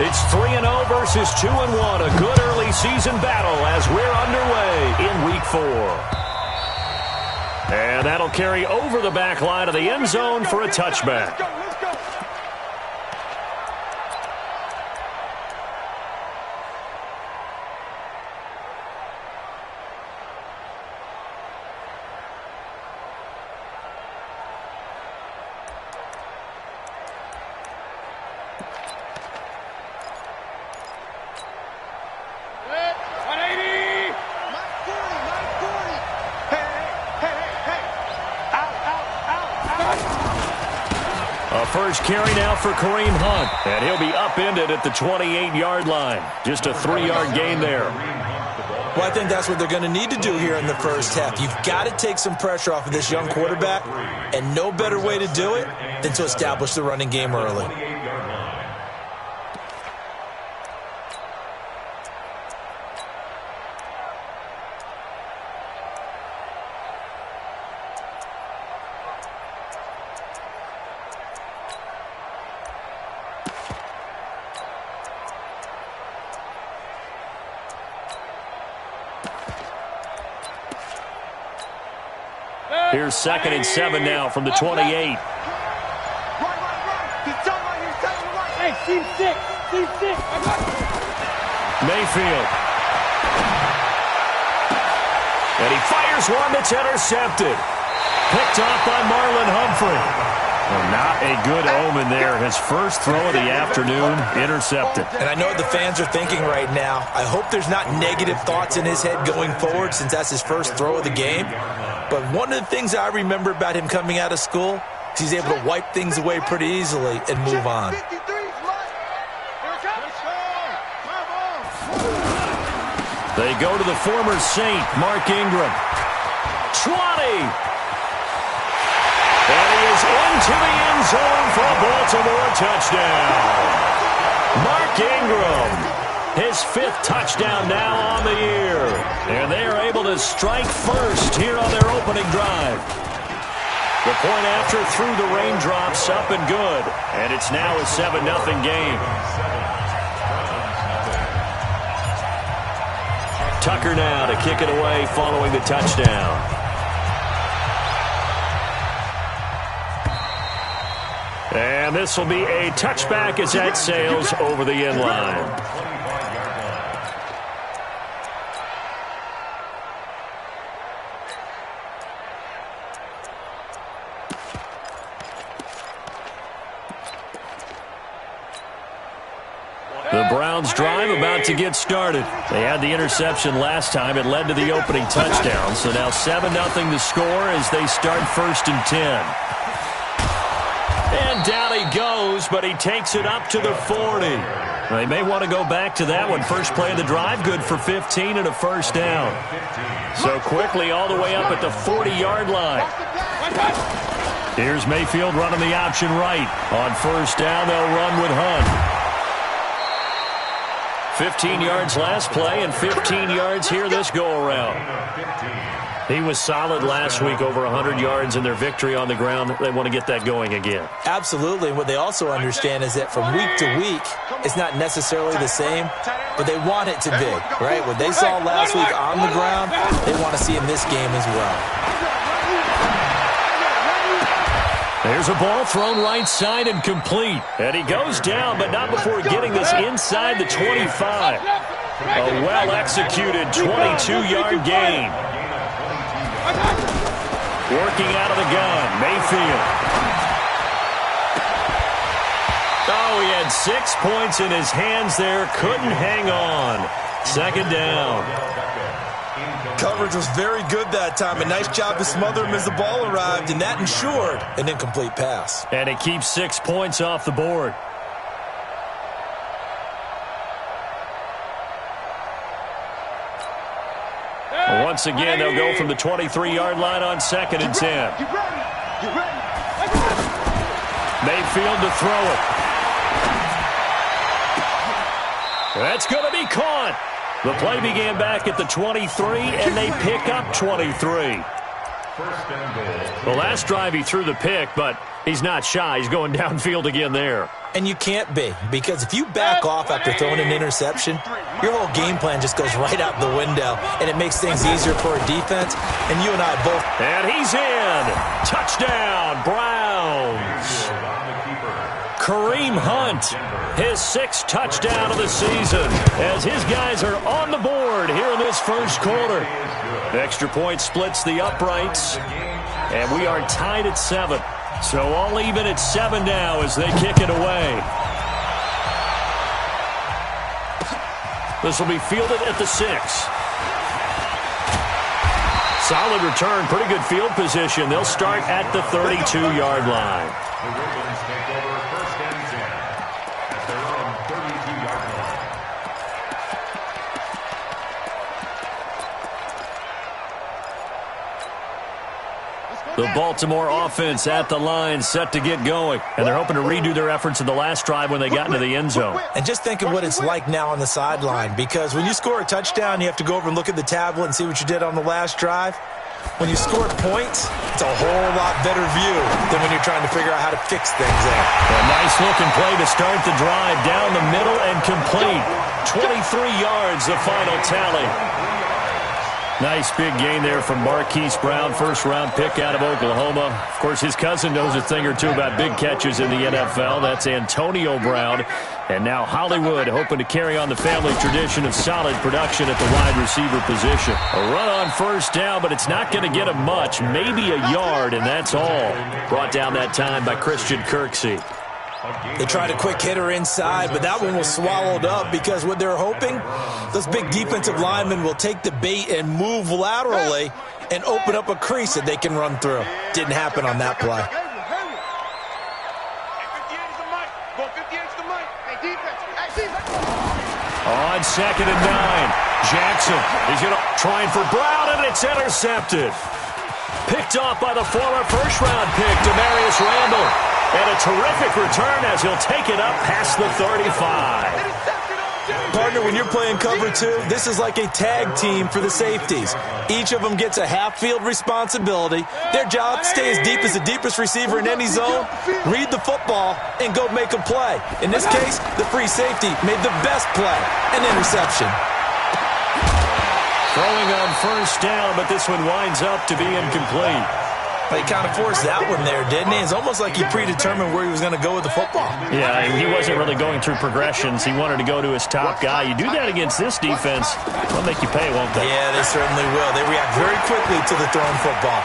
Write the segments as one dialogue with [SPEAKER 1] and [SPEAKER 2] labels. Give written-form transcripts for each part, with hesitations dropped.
[SPEAKER 1] It's 3-0 versus 2-1. A good early season battle as we're underway in Week 4. And that'll carry over the back line of the end zone for a touchback. First carry now for Kareem Hunt, and he'll be upended at the 28-yard line. Just a 3-yard gain there.
[SPEAKER 2] Well, I think that's what they're going to need to do here in the first half. You've got to take some pressure off of this young quarterback, and no better way to do it than to establish the running game early.
[SPEAKER 1] Here's 2nd and 7 now from the 28.
[SPEAKER 3] Hey, team 6.
[SPEAKER 1] Mayfield. And he fires one that's intercepted. Picked off by Marlon Humphrey. Well, not a good omen there. His first throw of the afternoon, intercepted.
[SPEAKER 2] And I know what the fans are thinking right now. I hope there's not negative thoughts in his head going forward since that's his first throw of the game. But one of the things I remember about him coming out of school is he's able to wipe things away pretty easily and move on.
[SPEAKER 1] They go to the former Saint, Mark Ingram. 20! And he is into the end zone for a Baltimore touchdown. Mark Ingram. His 5th touchdown now on the year. And they are able to strike first here on their opening drive. The point after through the raindrops up and good. And it's now a 7-0 game. Tucker now to kick it away following the touchdown. And this will be a touchback as that sails over the end line. The Browns drive about to get started. They had the interception last time. It led to the opening touchdown. So now 7-0 the score as they start 1st and 10. And down he goes, but he takes it up to the 40. They may want to go back to that one. First play of the drive, good for 15 and a first down. So quickly all the way up at the 40-yard line. Here's Mayfield running the option right. On first down, they'll run with Hunt. 15 yards last play and 15 yards here this go-around. He was solid last week, over 100 yards in their victory on the ground. They want to get that going again.
[SPEAKER 2] Absolutely. And what they also understand is that from week to week, it's not necessarily the same, but they want it to be, right? What they saw last week on the ground, they want to see in this game as well.
[SPEAKER 1] There's a ball thrown right side and complete. And he goes down, but not before getting this inside the 25. A well-executed 22-yard gain. Working out of the gun, Mayfield. Oh, he had 6 points in his hands there. Couldn't hang on. 2nd down.
[SPEAKER 2] Coverage was very good that time. A nice job to smother him as the ball arrived, and that ensured an incomplete pass.
[SPEAKER 1] And it keeps 6 points off the board. Once again, they'll go from the 23-yard line on 2nd and 10. Mayfield to throw it. That's going to be caught. The play began back at the 23, and they pick up 23. The last drive he threw the pick, but he's not shy. He's going downfield again there.
[SPEAKER 2] And you can't be, because if you back off after throwing an interception, your whole game plan just goes right out the window, and it makes things easier for a defense. And you and I both.
[SPEAKER 1] And he's in. Touchdown, Browns. Kareem Hunt, his 6th touchdown of the season, as his guys are on the board here in this first quarter. Extra point splits the uprights, and we are tied at 7. So all even at 7 now as they kick it away. This will be fielded at the 6. Solid return, pretty good field position. They'll start at the 32-yard line.
[SPEAKER 4] The Ravens take over 1st and 10 at their own 32-yard line.
[SPEAKER 1] The Baltimore offense at the line, set to get going. And they're hoping to redo their efforts in the last drive when they got into the end zone.
[SPEAKER 2] And just think of what it's like now on the sideline, because when you score a touchdown, you have to go over and look at the tablet and see what you did on the last drive. When you score points, it's a whole lot better view than when you're trying to figure out how to fix things there.
[SPEAKER 1] A nice-looking play to start the drive, down the middle and complete. 23 yards, the final tally. Nice big gain there from Marquise Brown, 1st-round pick out of Oklahoma. Of course, his cousin knows a thing or two about big catches in the NFL. That's Antonio Brown. And now Hollywood hoping to carry on the family tradition of solid production at the wide receiver position. A run on 1st down, but it's not going to get him much. Maybe a yard, and that's all. Brought down that time by Christian Kirksey.
[SPEAKER 2] They tried a quick hitter inside, but that one was swallowed up because what they're hoping, those big defensive linemen will take the bait and move laterally and open up a crease that they can run through. Didn't happen on that play.
[SPEAKER 1] On 2nd and 9, Jackson is going to try for Brown, and it's intercepted. Picked off by the former 1st-round pick, Demarius Randall. And a terrific return as he'll take it up past the 35.
[SPEAKER 2] Partner, when you're playing cover 2, this is like a tag team for the safeties. Each of them gets a half-field responsibility. Their job, stay as deep as the deepest receiver in any zone, read the football, and go make a play. In this case, the free safety made the best play, an interception.
[SPEAKER 1] Throwing on 1st down, but this one winds up to be incomplete.
[SPEAKER 2] He kind of forced that one there, didn't he? It's almost like he predetermined where he was going to go with the football.
[SPEAKER 1] Yeah, he wasn't really going through progressions. He wanted to go to his top guy. You do that against this defense, they'll make you pay, won't they?
[SPEAKER 2] Yeah, they certainly will. They react very quickly to the thrown football.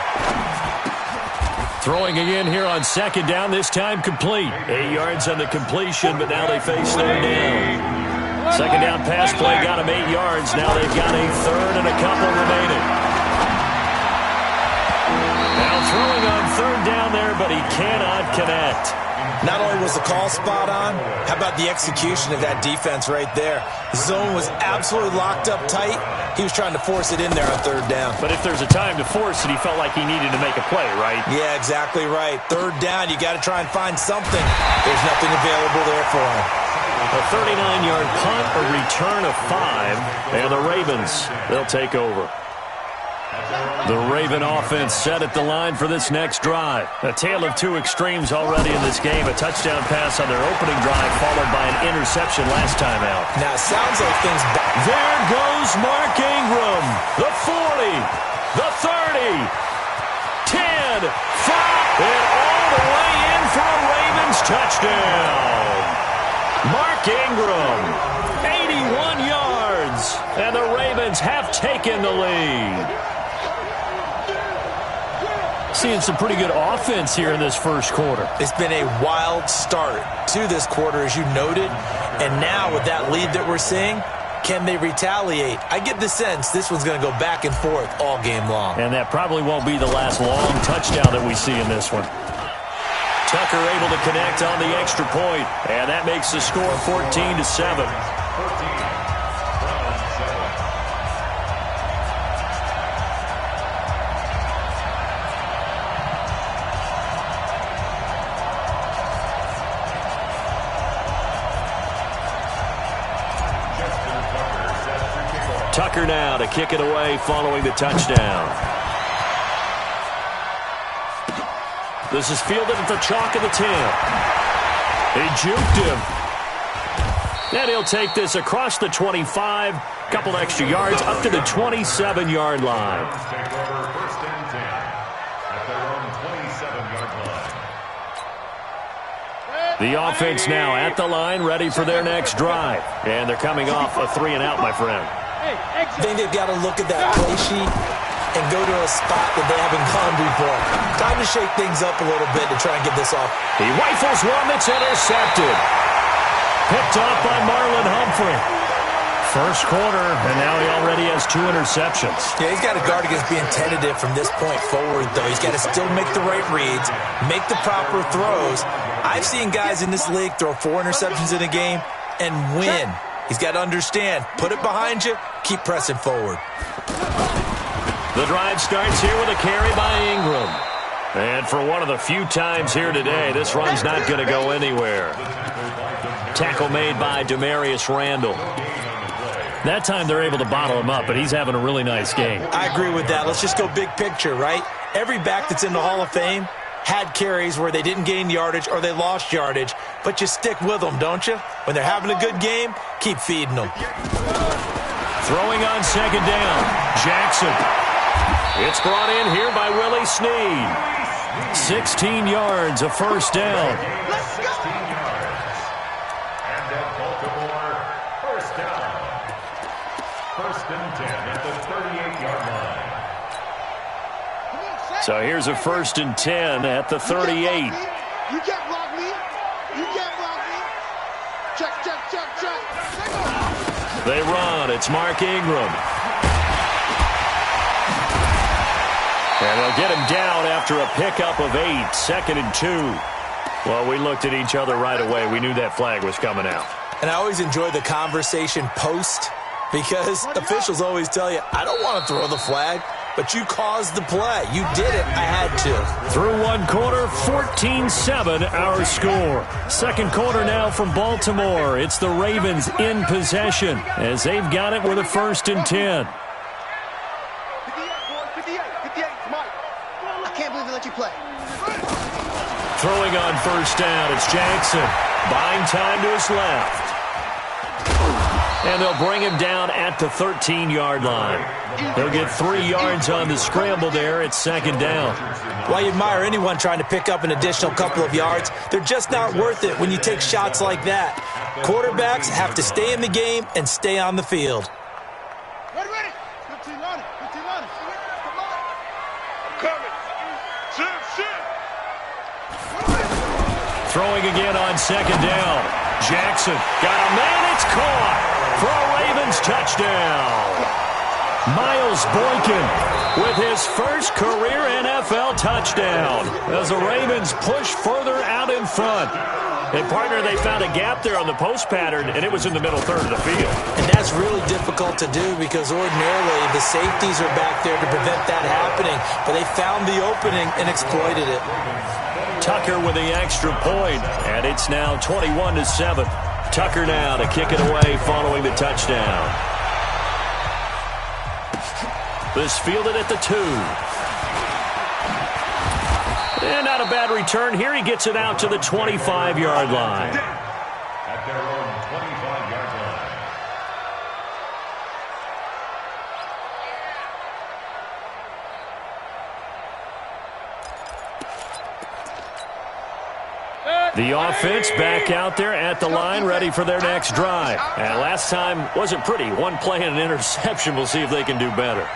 [SPEAKER 1] Throwing again here on 2nd down, this time complete. 8 yards on the completion, but now they face 3rd down. 2nd down pass play got him 8 yards. Now they've got a 3rd and a couple remaining. Now throwing on 3rd down there, but he cannot connect.
[SPEAKER 2] Not only was the call spot on, how about the execution of that defense right there? The zone was absolutely locked up tight. He was trying to force it in there on 3rd down.
[SPEAKER 1] But if there's a time to force it, he felt like he needed to make a play, right?
[SPEAKER 2] Yeah, exactly right. 3rd down, you got to try and find something. There's nothing available there for him.
[SPEAKER 1] A 39-yard punt, a return of 5, and the Ravens, they'll take over. The Raven offense set at the line for this next drive. A tale of 2 extremes already in this game. A touchdown pass on their opening drive, followed by an interception last time out.
[SPEAKER 2] Now, it sounds like things...
[SPEAKER 1] There goes Mark Ingram. The 40, the 30, 10, 5, and all the way in for a Ravens touchdown. Mark Ingram, 81 yards, and the Ravens have taken the lead. Seeing some pretty good offense here in this first quarter.
[SPEAKER 2] It's been a wild start to this quarter, as you noted. And now with that lead that we're seeing, can they retaliate? I get the sense this one's going to go back and forth all game long.
[SPEAKER 1] And that probably won't be the last long touchdown that we see in this one. Tucker able to connect on the extra point, and that makes the score 14-7. Tucker now to kick it away following the touchdown. This is fielded at the chalk of the 10. He juked him. And he'll take this across the 25. Couple extra yards up to the 27-yard line.
[SPEAKER 4] Take over first and 10 at their own 27-yard line.
[SPEAKER 1] The offense now at the line, ready for their next drive. And they're coming off a 3-and-out, my friend.
[SPEAKER 2] I think they've got to look at that play sheet and go to a spot that they haven't gone before. Time to shake things up a little bit to try and get this off.
[SPEAKER 1] He rifles one that's intercepted. Picked off by Marlon Humphrey. First quarter, and now he already has 2 interceptions.
[SPEAKER 2] Yeah, he's got to guard against being tentative from this point forward, though. He's got to still make the right reads, make the proper throws. I've seen guys in this league throw 4 interceptions in a game and win. He's got to understand, put it behind you, keep pressing forward.
[SPEAKER 1] The drive starts here with a carry by Ingram. And for one of the few times here today, this run's not going to go anywhere. Tackle made by Demarius Randall. That time they're able to bottle him up, but he's having a really nice game.
[SPEAKER 2] I agree with that. Let's just go big picture, right? Every back that's in the Hall of Fame had carries where they didn't gain yardage or they lost yardage, but you stick with them, don't you? When they're having a good game, keep feeding them.
[SPEAKER 1] Throwing on second down, Jackson. It's brought in here by Willie Snead. 16 yards, a first down.
[SPEAKER 4] Let's go. 16 yards. And at Baltimore, first down. First and 10 at the 38-yard line.
[SPEAKER 1] So here's a first and 10 at the 38.
[SPEAKER 3] You can't block me. You can't block me. Check.
[SPEAKER 1] They run. It's Mark Ingram. And they'll get him down after a pickup of 8, 2nd and 2. Well, we looked at each other right away. We knew that flag was coming out.
[SPEAKER 2] And I always enjoy the conversation post because officials always tell you, I don't want to throw the flag, but you caused the play. You did it. I had to.
[SPEAKER 1] Through one quarter, 14-7 our score. Second quarter now from Baltimore. It's the Ravens in possession as they've got it with a first and 10.
[SPEAKER 3] 58, Mike. I can't believe they let you play.
[SPEAKER 1] Throwing on first down, it's Jackson. Buying time to his left. And they'll bring him down at the 13-yard line. He'll get 3 yards on the scramble there at second down.
[SPEAKER 2] While you admire anyone trying to pick up an additional couple of yards, they're just not worth it when you take shots like that. Quarterbacks have to stay in the game and stay on the field.
[SPEAKER 3] Ready. 15 on it. I'm coming. Sit.
[SPEAKER 1] Throwing again on second down. Jackson got a man. It's caught for a Ravens touchdown. Miles Boykin with his first career NFL touchdown as the Ravens push further out in front. And, partner, they found a gap there on the post pattern, and it was in the middle third of the field.
[SPEAKER 2] And that's really difficult to do because ordinarily the safeties are back there to prevent that happening. But they found the opening and exploited it.
[SPEAKER 1] Tucker with the extra point, and it's now 21-7. Tucker now to kick it away following the touchdown. This fielded at the 2. And not a bad return here. He gets it out to the 25-yard line.
[SPEAKER 4] At their own 25-yard line.
[SPEAKER 1] The offense back out there at the line, ready for their next drive. And last time wasn't pretty. One play and an interception. We'll see if they can do better.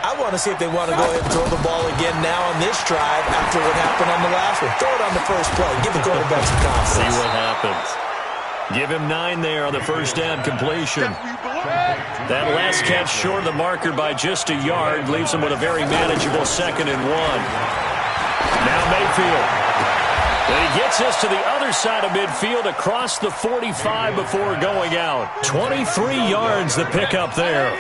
[SPEAKER 2] I want to see if they want to go ahead and throw the ball again now on this drive after what happened on the last one. Throw it on the first play. Give the quarterback some confidence.
[SPEAKER 1] See what happens. Give him 9 there on the first down completion. That last catch short of the marker by just a yard leaves him with a very manageable 2nd and 1. Now Mayfield. And he gets us to the other side of midfield across the 45 before going out. 23 yards the pickup there.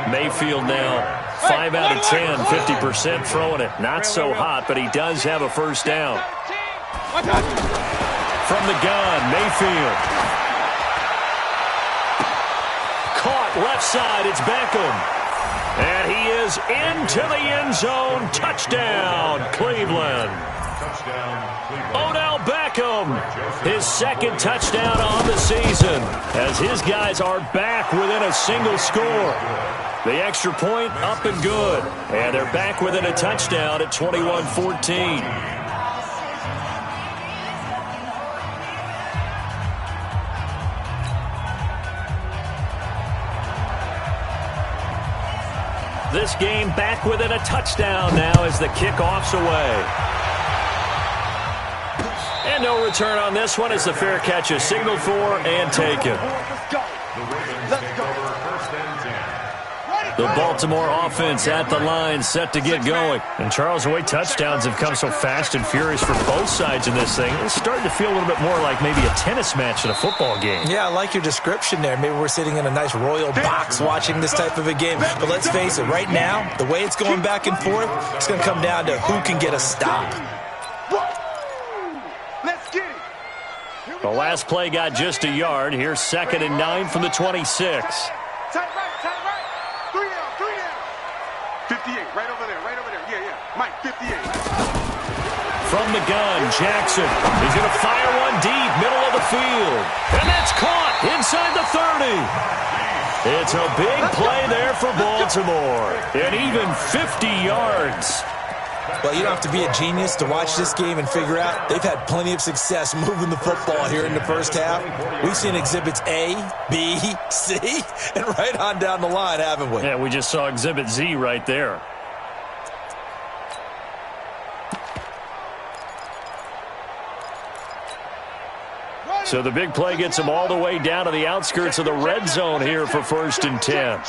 [SPEAKER 1] Mayfield now 5 out of 10, 50% throwing it. Not so hot, but he does have a first down. From the gun, Mayfield. Caught left side, it's Beckham. And he is into the end zone. Touchdown, Cleveland.
[SPEAKER 4] Touchdown, Cleveland.
[SPEAKER 1] Odell Beckham, his second touchdown on the season, as his guys are back within a single score. The extra point up and good, and they're back within a touchdown at 21-14. This game back within a touchdown now as the kickoff's away. And no return on this one as the fair catch is signaled for and taken. The Baltimore offense at the line, set to get going. And Charles, the way touchdowns have come so fast and furious for both sides in this thing, it's starting to feel a little bit more like maybe a tennis match in a football game.
[SPEAKER 2] Yeah, I like your description there. Maybe we're sitting in a nice royal box watching this type of a game. But let's face it, right now, the way it's going back and forth, it's going to come down to who can get a stop.
[SPEAKER 3] Let's get it.
[SPEAKER 1] The last play got just a yard. Here's 2nd and 9 from the 26.
[SPEAKER 3] Tight right, tight right. 3 down. 58, right over there. Yeah. Mike, 58.
[SPEAKER 1] From the gun, Jackson. He's going to fire one deep, middle of the field. And that's caught inside the 30. It's a big play there for Baltimore. And even 50 yards.
[SPEAKER 2] Well, you don't have to be a genius to watch this game and figure out they've had plenty of success moving the football here in the first half. We've seen exhibits A, B, C, and right on down the line, haven't we?
[SPEAKER 1] Yeah, we just saw exhibit Z right there. So the big play gets them all the way down to the outskirts of the red zone here for 1st and 10.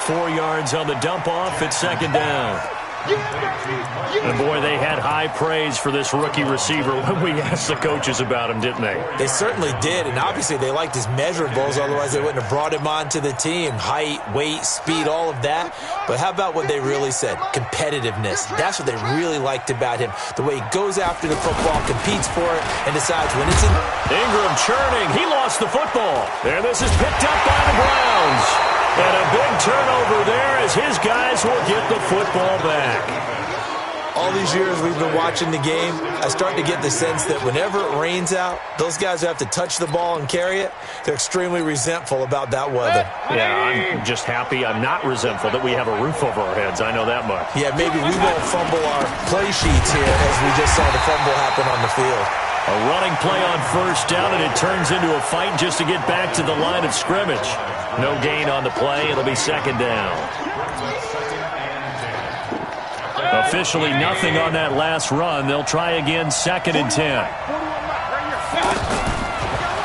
[SPEAKER 1] 4 yards on the dump off at 2nd down. And boy, they had high praise for this rookie receiver when we asked the coaches about him, didn't they?
[SPEAKER 2] They certainly did, and obviously they liked his measurables, otherwise they wouldn't have brought him onto the team. Height, weight, speed, all of that. But how about what they really said? Competitiveness. That's what they really liked about him. The way he goes after the football, competes for it, and decides when it's in.
[SPEAKER 1] Ingram churning. He lost the football. And this is picked up by the Browns. And a big turnover there as his guys will get the football back.
[SPEAKER 2] All these years we've been watching the game, I start to get the sense that whenever it rains out, those guys who have to touch the ball and carry it, they're extremely resentful about that weather.
[SPEAKER 1] Yeah, I'm just happy I'm not resentful that we have a roof over our heads. I know that much.
[SPEAKER 2] Yeah, maybe we won't fumble our play sheets here as we just saw the fumble happen on the field.
[SPEAKER 1] A running play on 1st down, and it turns into a fight just to get back to the line of scrimmage. No gain on the play. It'll be 2nd down. Officially nothing on that last run. They'll try again 2nd and 10.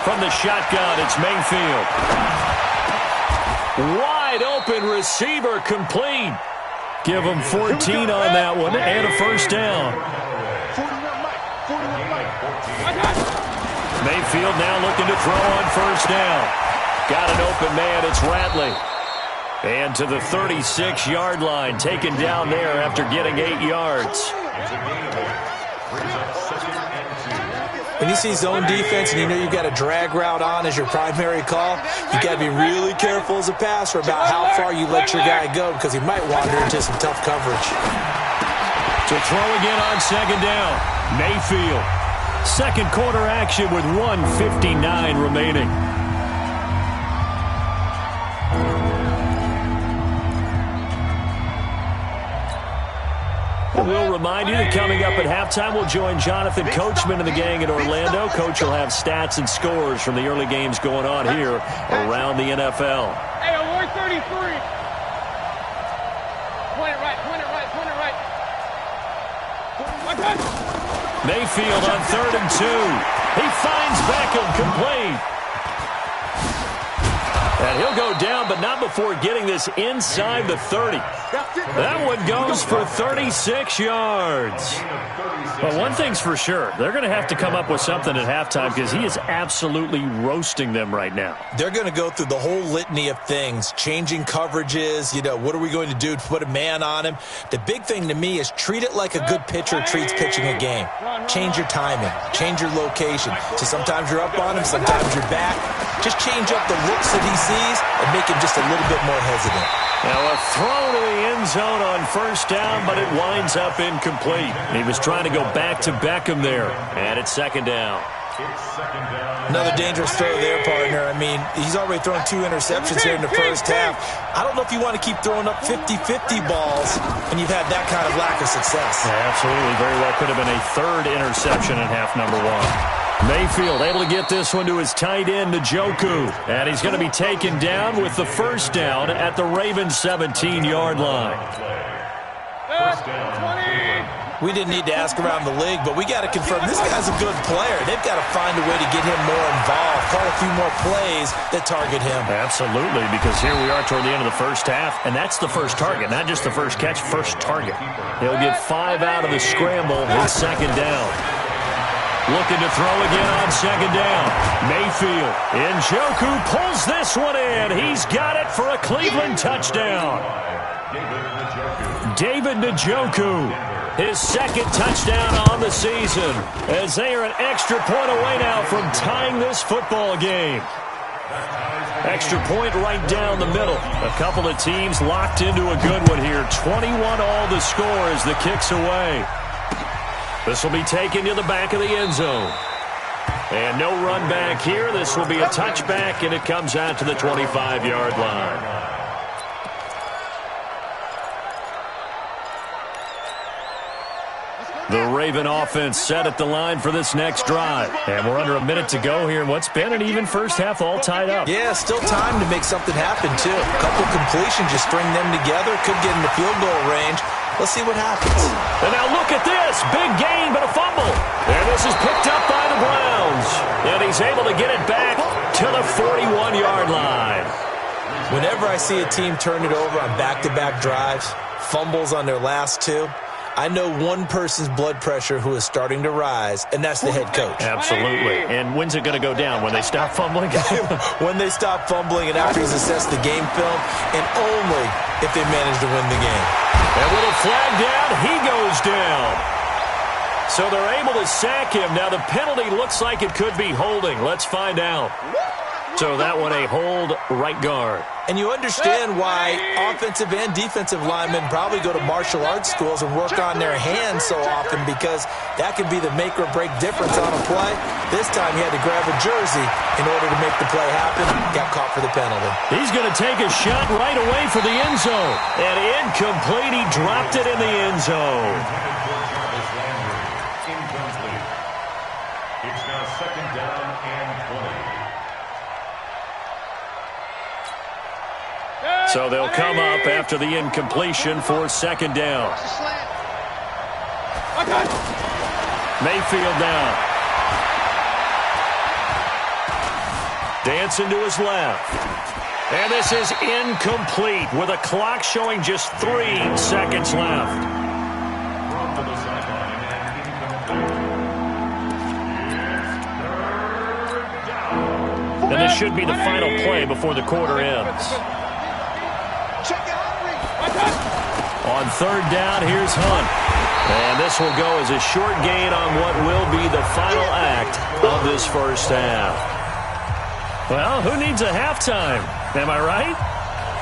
[SPEAKER 1] From the shotgun, it's Mayfield. Wide open receiver complete. Give him 14 on that one and a 1st down. Mayfield now looking to throw on 1st down. Got an open man. It's Ratley. And to the 36-yard line, taken down there after getting 8 yards.
[SPEAKER 2] When you see zone defense and you know you've got a drag route on as your primary call, you got to be really careful as a passer about how far you let your guy go because he might wander into some tough coverage.
[SPEAKER 1] To throw again on 2nd down, Mayfield. Second quarter action with 1:59 remaining. We'll remind you that coming up at halftime, we'll join Jonathan Coachman and the gang in Orlando. Coach will have stats and scores from the early games going on here around the NFL.
[SPEAKER 5] Hey, award 33. Point it right.
[SPEAKER 1] Mayfield on 3rd and 2. He finds Beckham complete. And he'll go down, but not before getting this inside the 30. That one goes for 36 yards. Well, one thing's for sure. They're going to have to come up with something at halftime because he is absolutely roasting them right now.
[SPEAKER 2] They're going to go through the whole litany of things, changing coverages, what are we going to do to put a man on him? The big thing to me is treat it like a good pitcher treats pitching a game. Change your timing, change your location. So sometimes you're up on him, sometimes you're back. Just change up the looks that he sees knees and make him just a little bit more hesitant.
[SPEAKER 1] Now a throw to the end zone on first down, but it winds up incomplete. He was trying to go back to Beckham there, and it's second down.
[SPEAKER 2] Another dangerous throw there, partner. I mean, he's already thrown 2 interceptions here in the first half. I don't know if you want to keep throwing up 50-50 balls when you've had that kind of lack of success.
[SPEAKER 1] Yeah, absolutely. Very well could have been a third interception in half number 1. Mayfield able to get this one to his tight end, Njoku. And he's going to be taken down with the first down at the Ravens' 17-yard line.
[SPEAKER 4] First down.
[SPEAKER 2] We didn't need to ask around the league, but we got to confirm this guy's a good player. They've got to find a way to get him more involved, call a few more plays that target him.
[SPEAKER 1] Absolutely, because here we are toward the end of the first half, and that's the first target, not just the first catch, first target. He'll get 5 out of the scramble. It's second down. Looking to throw again on second down. Mayfield. Njoku pulls this one in. He's got it for a Cleveland touchdown. David Njoku. His second touchdown on the season, as they are an extra point away now from tying this football game. Extra point right down the middle. A couple of teams locked into a good one here. 21 all the score as the kick's away. This will be taken to the back of the end zone. And no run back here. This will be a touchback, and it comes out to the 25-yard line. The Raven offense set at the line for this next drive. And we're under a minute to go here in what's been an even first half, all tied up.
[SPEAKER 2] Yeah, still time to make something happen, too. A couple completions, just string them together. Could get into field goal range. Let's see what happens.
[SPEAKER 1] And now look at this. Big gain, but a fumble. And this is picked up by the Browns. And he's able to get it back to the 41-yard line.
[SPEAKER 2] Whenever I see a team turn it over on back-to-back drives, fumbles on their last 2, I know one person's blood pressure who is starting to rise, and that's the head coach.
[SPEAKER 1] Absolutely. And when's it going to go down? When they stop fumbling?
[SPEAKER 2] When they stop fumbling and after he's assessed the game film, and only if they manage to win the game.
[SPEAKER 1] And with a flag down, he goes down. So they're able to sack him. Now the penalty looks like it could be holding. Let's find out. So that one a hold, right guard.
[SPEAKER 2] And you understand why offensive and defensive linemen probably go to martial arts schools and work on their hands so often, because that can be the make or break difference on a play. This time he had to grab a jersey in order to make the play happen. Got caught for the penalty.
[SPEAKER 1] He's going to take a shot right away for the end zone. And incomplete. He dropped it in the end zone.
[SPEAKER 4] Incomplete. It's now second down and 20.
[SPEAKER 1] So they'll come up after the incompletion for second down. Mayfield now. Dancing to his left. And this is incomplete with a clock showing just 3 seconds left.
[SPEAKER 4] From to the sideline and incomplete. It's third down.
[SPEAKER 1] And this should be the final play before the quarter ends. On third down, here's Hunt. And this will go as a short gain on what will be the final act of this first half. Well, who needs a halftime? Am I right?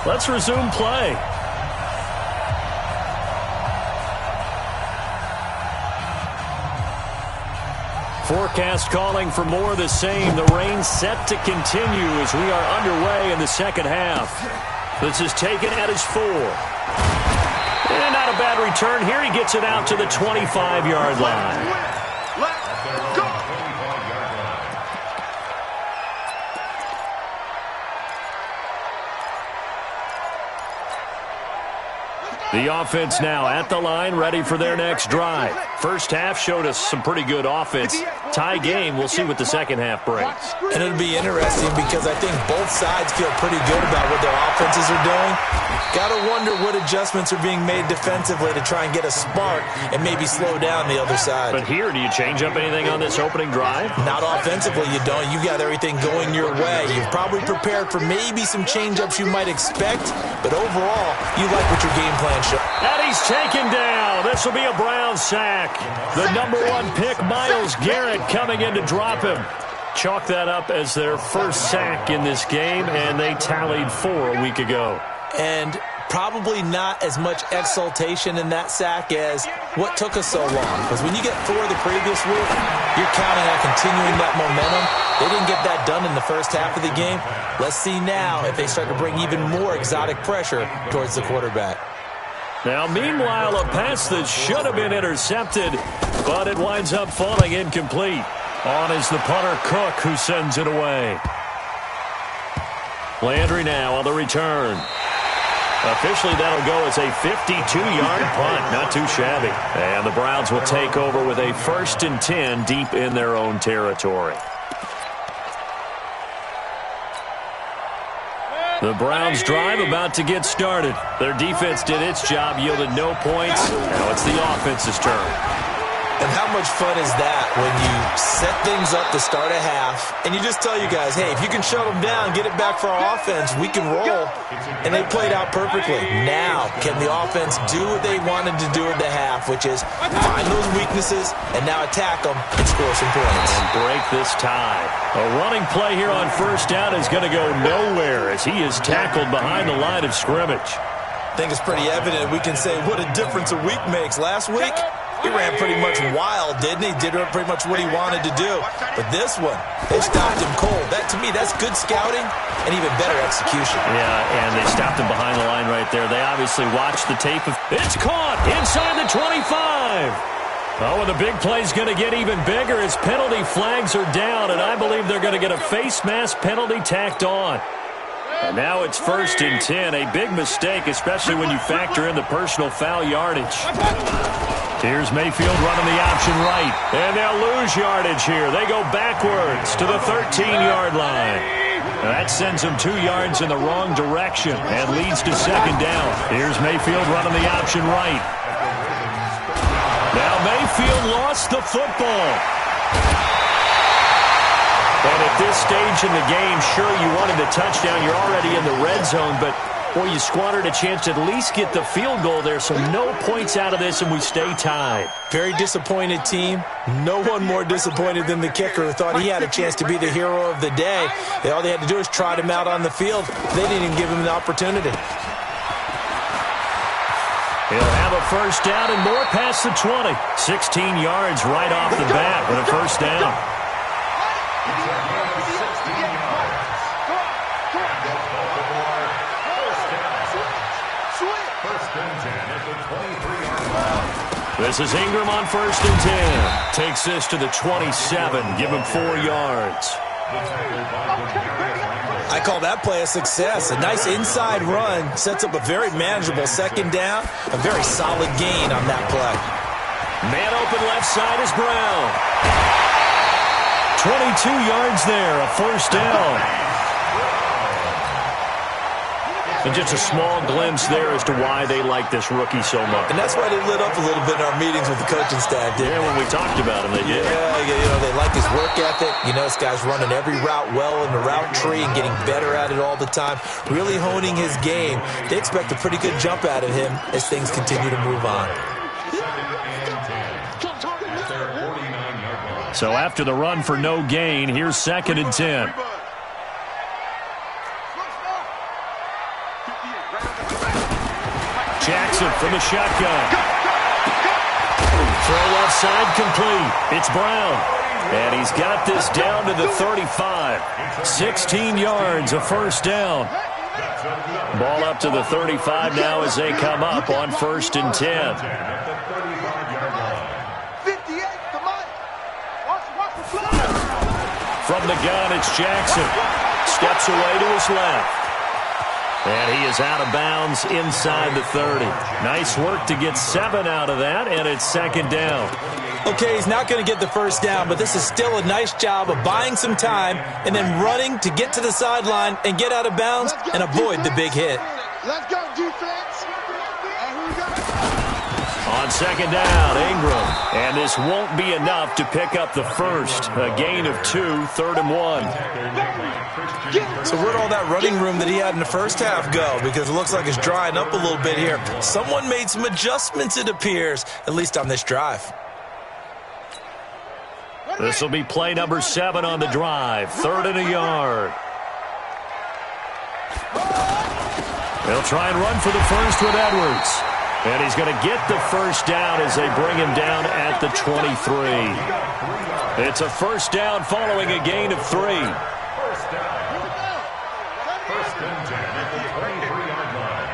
[SPEAKER 1] Let's resume play. Forecast calling for more of the same. The rain set to continue as we are underway in the second half. This is taken at his 4. And not a bad return here. He gets it out to the 25-yard line.
[SPEAKER 3] Let's go.
[SPEAKER 1] The offense now at the line, ready for their next drive. First half showed us some pretty good offense. Tie game, we'll see what the second half brings.
[SPEAKER 2] And it'll be interesting because I think both sides feel pretty good about what their offenses are doing. Got to wonder what adjustments are being made defensively to try and get a spark and maybe slow down the other side.
[SPEAKER 1] But here, do you change up anything on this opening drive?
[SPEAKER 2] Not offensively, you don't. You got everything going your way. You've probably prepared for maybe some change-ups you might expect, but overall, you like what your game plan shows.
[SPEAKER 1] And he's taken down. This will be a Brown sack. The number 1 pick, Myles Garrett, coming in to drop him. chalk that up as their first sack in this game, and they tallied 4 a week ago.
[SPEAKER 2] And probably not as much exultation in that sack as what took us so long. Because when you get 4 the previous week, you're counting on continuing that momentum. They didn't get that done in the first half of the game. Let's see now if they start to bring even more exotic pressure towards the quarterback.
[SPEAKER 1] Now, meanwhile, a pass that should have been intercepted, but it winds up falling incomplete. On is the punter, Cook, who sends it away. Landry now on the return. Officially, that'll go as a 52-yard punt. Not too shabby. And the Browns will take over with a 1st and 10 deep in their own territory. The Browns drive about to get started. Their defense did its job, yielded no points. Now it's the offense's turn.
[SPEAKER 2] And how much fun is that when you set things up to start a half and you just tell you guys, hey, if you can shut them down, get it back for our offense, we can roll. And they played out perfectly. Now, can the offense do what they wanted to do at the half, which is find those weaknesses and now attack them and score some points.
[SPEAKER 1] And break this tie. A running play here on 1st down is going to go nowhere as he is tackled behind the line of scrimmage.
[SPEAKER 2] I think it's pretty evident we can say what a difference a week makes. Last week, he ran pretty much wild, didn't he? Did pretty much what he wanted to do. But this one, they stopped him cold. That, to me, that's good scouting and even better execution.
[SPEAKER 1] Yeah, and they stopped him behind the line right there. They obviously watched the tape. It's caught inside the 25. Oh, and the big play's going to get even bigger as penalty flags are down, and I believe they're going to get a face mask penalty tacked on. And now it's 1st and 10. A big mistake, especially when you factor in the personal foul yardage. Here's Mayfield running the option right. And they'll lose yardage here. They go backwards to the 13-yard line. That sends them 2 yards in the wrong direction and leads to 2nd down. Here's Mayfield running the option right. Now Mayfield lost the football. And at this stage in the game, sure, you wanted a touchdown. You're already in the red zone, but boy, you squandered a chance to at least get the field goal there, so no points out of this, and we stay tied.
[SPEAKER 2] Very disappointed team. No one more disappointed than the kicker who thought he had a chance to be the hero of the day. All they had to do was trot him out on the field. They didn't even give him the opportunity.
[SPEAKER 1] He'll have a 1st down and more past the 20. 16 yards right off the bat with a 1st down. This is Ingram on 1st and 10. Takes this to the 27. Give him 4 yards.
[SPEAKER 2] I call that play a success. A nice inside run. Sets up a very manageable 2nd down. A very solid gain on that play.
[SPEAKER 1] Man open left side is Brown. 22 yards there. A 1st down. And just a small glimpse there as to why they like this rookie so much.
[SPEAKER 2] And that's why they lit up a little bit in our meetings with the coaching staff, didn't they?
[SPEAKER 1] Yeah, when we talked about him, they did.
[SPEAKER 2] Yeah, they like his work ethic. You know, this guy's running every route well in the route tree and getting better at it all the time. Really honing his game. They expect a pretty good jump out of him as things continue to move on.
[SPEAKER 1] So after the run for no gain, here's 2nd and 10. Jackson from the shotgun. Throw left side complete. It's Brown. And he's got this down to the 35. 16 yards, a 1st down. Ball up to the 35 now as they come up on 1st and 10.
[SPEAKER 3] 58, come on. Watch the fly.
[SPEAKER 1] From the gun, it's Jackson. Steps away to his left. And he is out of bounds inside the 30. Nice work to get 7 out of that, and it's 2nd down.
[SPEAKER 2] Okay, he's not going to get the 1st down, but this is still a nice job of buying some time and then running to get to the sideline and get out of bounds and avoid the big hit.
[SPEAKER 3] Let's go, defense. And who we got?
[SPEAKER 1] On 2nd down, Ingram. And this won't be enough to pick up the 1st. A gain of 2, 3rd and 1.
[SPEAKER 2] So where'd all that running room that he had in the first half go? Because it looks like it's drying up a little bit here. Someone made some adjustments, it appears, at least on this drive.
[SPEAKER 1] This will be play number 7 on the drive. 3rd and a yard. They'll try and run for the first with Edwards. And he's going to get the first down as they bring him down at the 23. It's a first down following a gain of 3.
[SPEAKER 4] First down. First and 10 at the 23-yard line.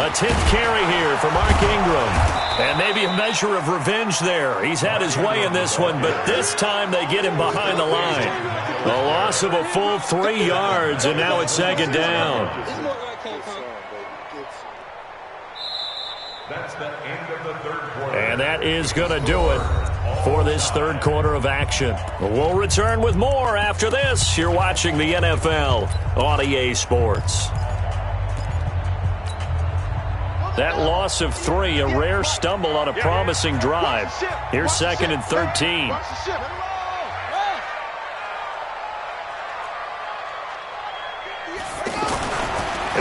[SPEAKER 1] A 10th carry here for Mark Ingram. And maybe a measure of revenge there. He's had his way in this one, but this time they get him behind the line. A loss of a full 3 yards, and now it's 2nd down.
[SPEAKER 4] That's the end of the 3rd quarter.
[SPEAKER 1] And that is going to do it for this 3rd quarter of action. We'll return with more after this. You're watching the NFL on EA Sports. That loss of 3, a rare stumble on a promising drive. Here's 2nd and 13.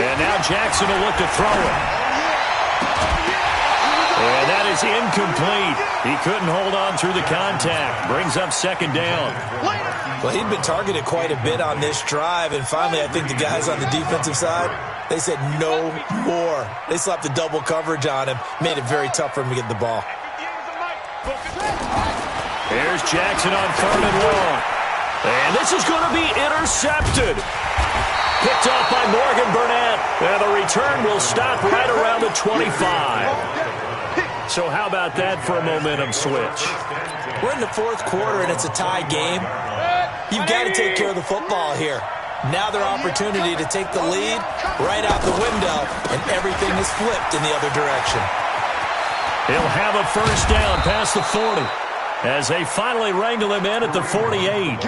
[SPEAKER 1] And now Jackson will look to throw it. And that is incomplete. He couldn't hold on through the contact. Brings up 2nd down.
[SPEAKER 2] Well, he'd been targeted quite a bit on this drive, and finally I think the guys on the defensive side, they said no more. They slapped the double coverage on him, made it very tough for him to get the ball.
[SPEAKER 1] Here's Jackson on 3rd and long. And this is going to be intercepted. Picked off by Morgan Burnett. And the return will stop right around the 25. So how about that for a momentum switch?
[SPEAKER 2] We're in the 4th quarter, and it's a tie game. You've got to take care of the football here. Now their opportunity to take the lead right out the window, and everything is flipped in the other direction.
[SPEAKER 1] He'll have a first down past the 40 as they finally wrangle him in at the 48.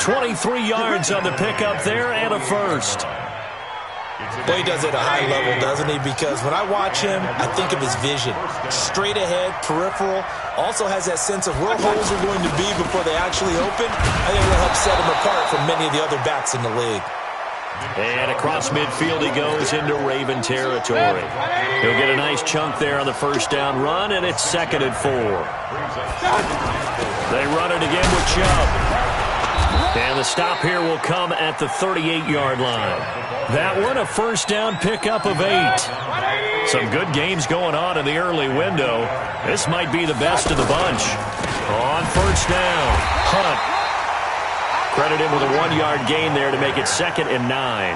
[SPEAKER 1] 23 yards on the pickup there and a first.
[SPEAKER 2] Well, he does it at a high level, doesn't he? Because when I watch him, I think of his vision. Straight ahead, peripheral. Also has that sense of where holes are going to be before they actually open. I think it'll help set him apart from many of the other backs in the league.
[SPEAKER 1] And across midfield he goes into Raven territory. He'll get a nice chunk there on the first down run, and it's 2nd and 4. They run it again with Chubb. And the stop here will come at the 38-yard line. That one a first down pickup of 8. Some good games going on in the early window. This might be the best of the bunch. On first down, Hunt. Credit him with a 1-yard gain there to make it 2nd and 9.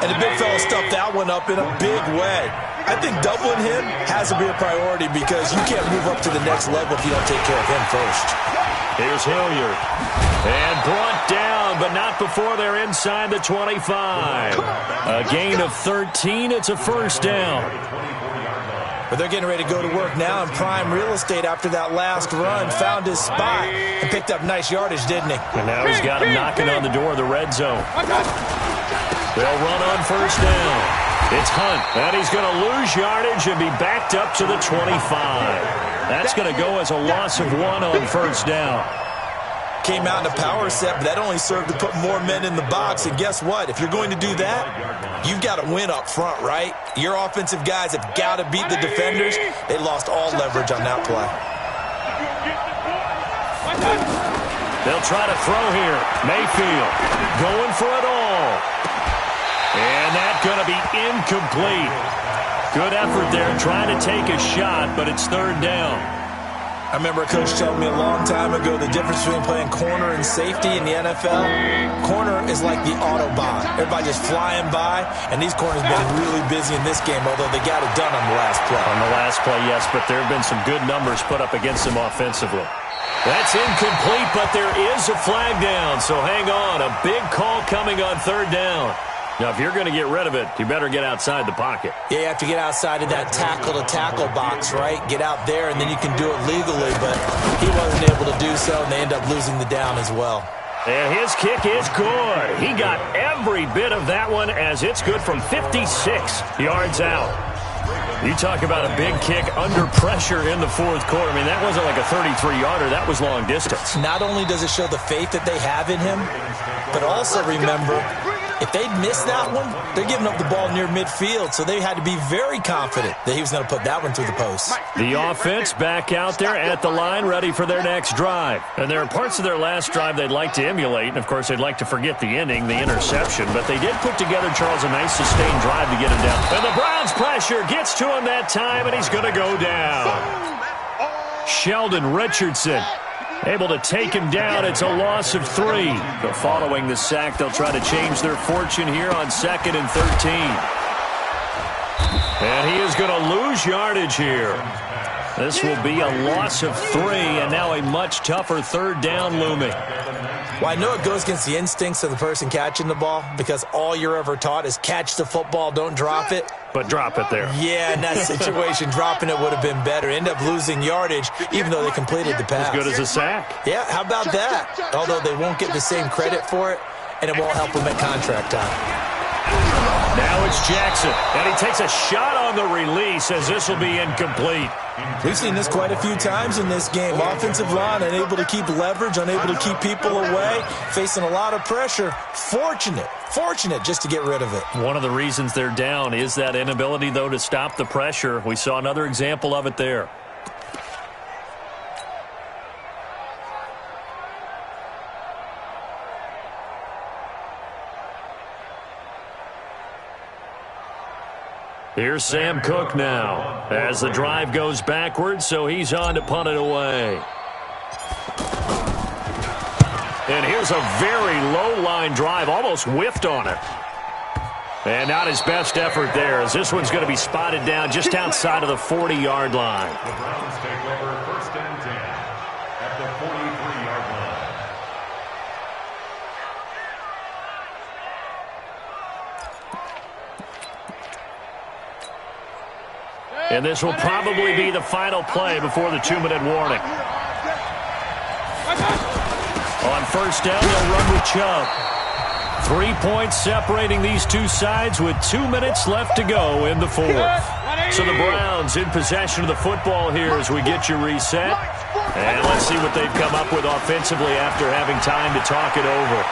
[SPEAKER 2] And the big fella stuffed that one up in a big way. I think doubling him has to be a priority because you can't move up to the next level if you don't take care of him first.
[SPEAKER 1] Here's Hilliard. And brought down, but not before they're inside the 25. A gain of 13. It's a first down.
[SPEAKER 2] But they're getting ready to go to work now in prime real estate after that last run. Found his spot and picked up nice yardage, didn't he?
[SPEAKER 1] And now he's got him knocking on the door of the red zone. They'll run on first down. It's Hunt. And he's going to lose yardage and be backed up to the 25. That's going to go as a loss of 1 on first down.
[SPEAKER 2] Came out in a power set, but that only served to put more men in the box. And guess what? If you're going to do that, you've got to win up front, right? Your offensive guys have got to beat the defenders. They lost all leverage on that play.
[SPEAKER 1] They'll try to throw here. Mayfield going for it all. And that's going to be incomplete. Good effort there trying to take a shot, but it's 3rd down.
[SPEAKER 2] I remember a coach telling me a long time ago the difference between playing corner and safety in the NFL. Corner is like the Autobahn. Everybody just flying by, and these corners have been really busy in this game, although they got it done on the last play.
[SPEAKER 1] On the last play, yes, but there have been some good numbers put up against them offensively. That's incomplete, but there is a flag down, so hang on. A big call coming on 3rd down. Now, if you're going to get rid of it, you better get outside the pocket.
[SPEAKER 2] Yeah, you have to get outside of that tackle-to-tackle box, right? Get out there, and then you can do it legally, but he wasn't able to do so, and they end up losing the down as well.
[SPEAKER 1] And his kick is good. He got every bit of that one as it's good from 56 yards out. You talk about a big kick under pressure in the 4th quarter. I mean, that wasn't like a 33-yarder. That was long distance.
[SPEAKER 2] Not only does it show the faith that they have in him, but also remember, If they'd missed that one, they're giving up the ball near midfield, so they had to be very confident that he was going to put that one through the post.
[SPEAKER 1] The offense back out there at the line, ready for their next drive. And there are parts of their last drive they'd like to emulate, and, of course, they'd like to forget the ending, the interception. But they did put together, Charles, a nice sustained drive to get him down. And the Browns' pressure gets to him that time, and he's going to go down. Sheldon Richardson able to take him down. It's a loss of 3. But following the sack, they'll try to change their fortune here on 2nd and 13. And he is going to lose yardage here. This will be a loss of 3, and now a much tougher 3rd down looming.
[SPEAKER 2] Well, I know it goes against the instincts of the person catching the ball because all you're ever taught is catch the football, don't drop it.
[SPEAKER 1] But drop it there.
[SPEAKER 2] Yeah, in that situation, dropping it would have been better. End up losing yardage, even though they completed the pass.
[SPEAKER 1] As good as a sack.
[SPEAKER 2] Yeah, how about that? Although they won't get the same credit for it, and it won't help them at contract time.
[SPEAKER 1] Now it's Jackson, and he takes a shot on the release as this will be incomplete.
[SPEAKER 2] We've seen this quite a few times in this game. Offensive line unable to keep leverage, unable to keep people away, facing a lot of pressure. Fortunate just to get rid of it.
[SPEAKER 1] One of the reasons they're down is that inability, though, to stop the pressure. We saw another example of it there. Here's Sam Cook now as the drive goes backwards, so he's on to punt it away. And here's a very low-line drive, almost whiffed on it. And not his best effort there, as this one's going to be spotted down just outside of the 40-yard line.
[SPEAKER 4] The Browns take over 1st and 10 at the 43-yard line.
[SPEAKER 1] And this will probably be the final play before the 2-minute warning. On 1st down, they'll run with Chubb. 3 points separating these two sides with 2 minutes left to go in the 4th. So the Browns in possession of the football here as we get you reset. And let's see what they've come up with offensively after having time to talk it over.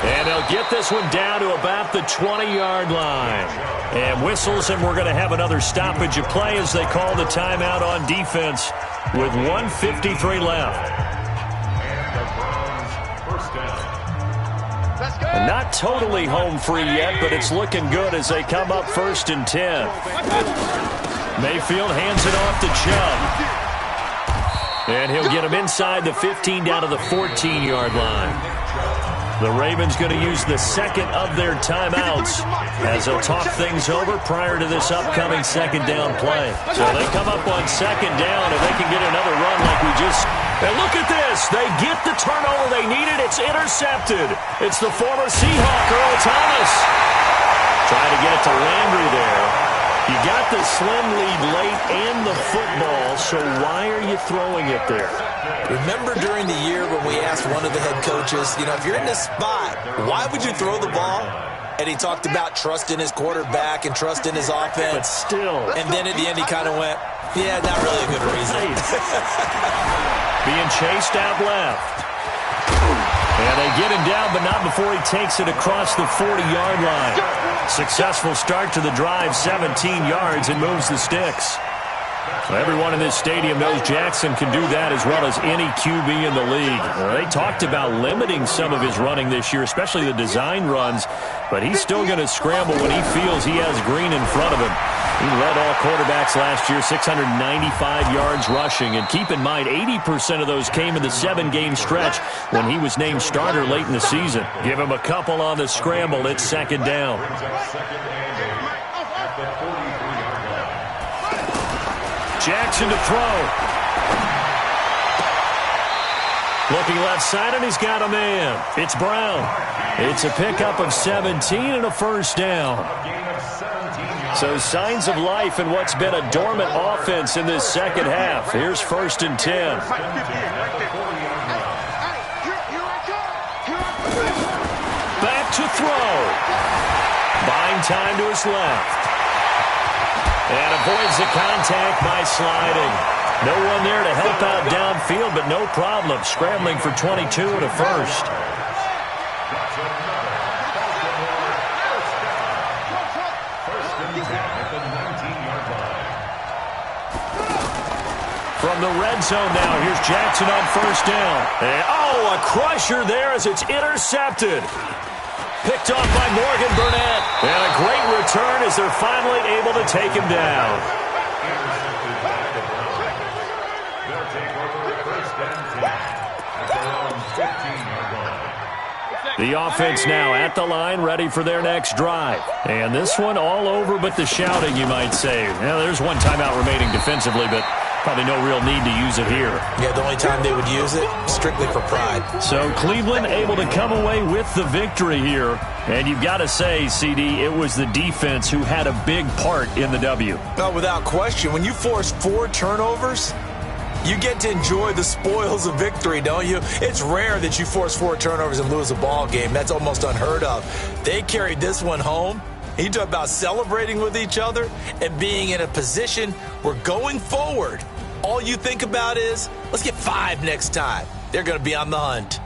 [SPEAKER 1] And they'll get this one down to about the 20-yard line. And whistles, and we're going to have another stoppage of play as they call the timeout on defense with 1:53 left.
[SPEAKER 4] And the Browns 1st down.
[SPEAKER 3] Let's go.
[SPEAKER 1] Not totally home free yet, but it's looking good as they come up 1st and 10. Mayfield hands it off to Chubb. And he'll get him inside the 15 down to the 14-yard line. The Ravens going to use the 2nd of their timeouts as they'll talk things over prior to this upcoming 2nd down play. So they come up on 2nd down, and they can get another run like we just... And look at this. They get the turnover they needed. It's intercepted. It's the former Seahawk, Earl Thomas. Trying to get it to Landry there. You got the slim lead late and the football, so why are you throwing it there?
[SPEAKER 2] Remember during the year when we asked one of the head coaches, if you're in this spot, why would you throw the ball? And he talked about trust in his quarterback and trust in his offense.
[SPEAKER 1] But still.
[SPEAKER 2] And then at the end he kind of went, yeah, not really a good reason.
[SPEAKER 1] Being chased out left. And they get him down, but not before he takes it across the 40-yard line. Successful start to the drive, 17 yards, and moves the sticks. Everyone in this stadium knows Jackson can do that as well as any QB in the league. They talked about limiting some of his running this year, especially the design runs, but he's still going to scramble when he feels he has green in front of him. He led all quarterbacks last year, 695 yards rushing. And keep in mind, 80% of those came in the 7-game stretch when he was named starter late in the season. Give him a couple on the scramble. It's 2nd down. Jackson to throw. Looking left side, and he's got a man. It's Brown. It's a pickup of 17 and a 1st down. So signs of life in what's been a dormant offense in this 2nd half. Here's 1st and 10. Back to throw. Buying time to his left. And avoids the contact by sliding. No one there to help out downfield, but no problem. Scrambling for 22 and a 1st. From the red zone now, here's Jackson on first down. And, a crusher there as it's intercepted. Picked off by Morgan Burnett. And a great return as they're finally able to take him down.
[SPEAKER 4] They'll take over first and 10 at their own 15-yard line.
[SPEAKER 1] The offense now at the line, ready for their next drive. And this one all over but the shouting, you might say. Well, there's one timeout remaining defensively, but probably no real need to use it here.
[SPEAKER 2] Yeah, the only time they would use it, strictly for pride.
[SPEAKER 1] So Cleveland able to come away with the victory here. And you've got to say, CD, it was the defense who had a big part in the W.
[SPEAKER 2] No, without question. When you force 4 turnovers, you get to enjoy the spoils of victory, don't you? It's rare that you force 4 turnovers and lose a ball game. That's almost unheard of. They carried this one home. You talk about celebrating with each other and being in a position where going forward, all you think about is, let's get 5 next time. They're going to be on the hunt.